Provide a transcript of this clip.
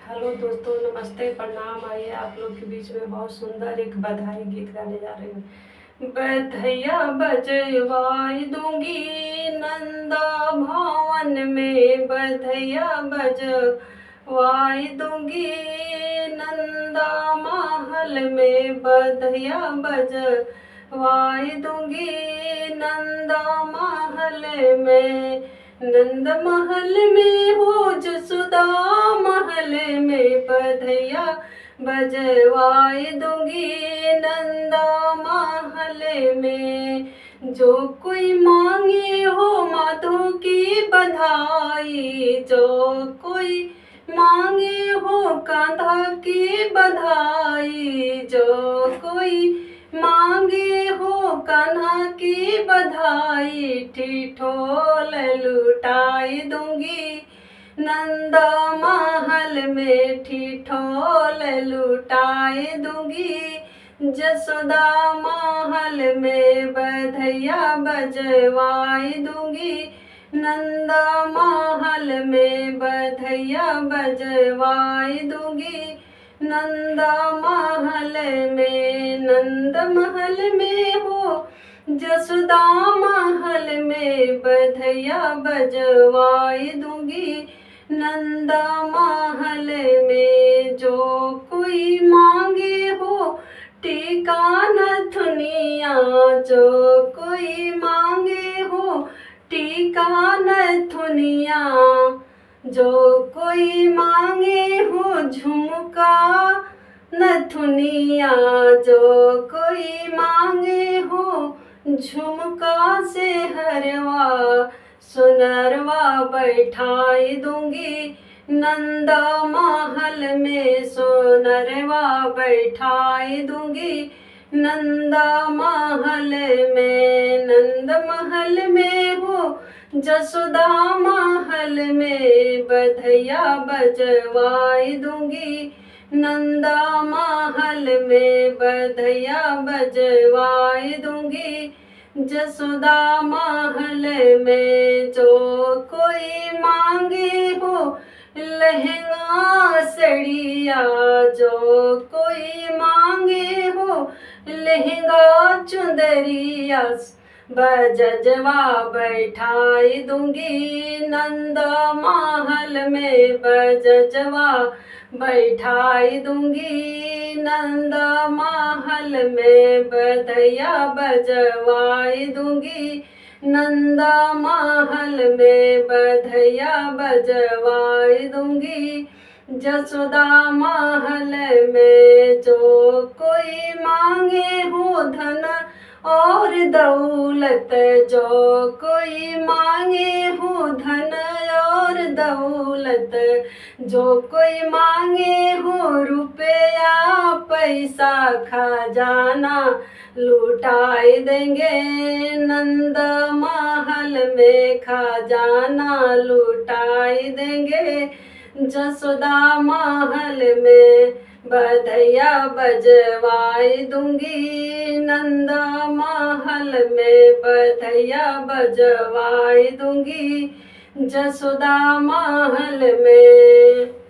Hello दोस्तों, नमस्ते, प्रणाम। आइए आप लोग के बीच में बहुत सुंदर एक बधाई गीत गाने जा रही हूँ। बधैया बजवाई दूंगी नंदा भवन में, बधैया बजवाई दूंगी नंदा महल में, बधैया बजवाई दूंगी नंदा महल में। नंद महल में हो जसोदा महल में, बधैया बजवाई दूंगी नंदा महल में। जो कोई मांगे हो माधो की बधाई, जो कोई मांगे हो कान्हा की बधाई, जो कोई मांगे हो कान्हा की बधाई, ठिठोल लुटाई दूंगी नंदा महल में, ठिठोल लुटाई दूंगी जसोदा महल में, बधैया बजवाई दूंगी नंदा महल में, बधैया बजवाई दूंगी नंदा महल में। नंद महल में हो जसोदा महल में, बधैया बजवाई दूंगी नंदा महल में। जो कोई मांगे हो टीका नथुनिया, जो कोई मांगे हो टीका नथुनिया, जो कोई मांगे हो झुमका नथुनिया, जो कोई मांगे हो झुमका से हरवा सुनरवा बैठाई दूंगी नंदा महल में, सोनरवा बैठाई दूंगी नंदा महल में। नंद महल में हो जसोदा महल में, बधैया बजवाई दूंगी नंदा महल में, बधैया बजवाई दूंगी जसोदा महल में। जो कोई मांगे हो लहंगा सड़िया, जो कोई मांगे हो लहंगा चुंदरिया, बजजवा बैठाई दूंगी नंदा महल में, बजजवा बैठाई दूंगी नंदा महल में, बधैया बजवाई दूंगी नंदा महल में, बधैया बजवाई दूंगी जसोदा महल में। जो कोई मांगे हो धन और दौलत, जो कोई मांगे हो धन और दौलत, जो कोई मांगे हो रुपया पैसा खजाना, लुटाई देंगे नंद महल में, खजाना लुटाई देंगे जसोदा महल में, बधैया बजवाई दूंगी नंदा महल में, बधैया बजवाई दूंगी जसोदा महल में।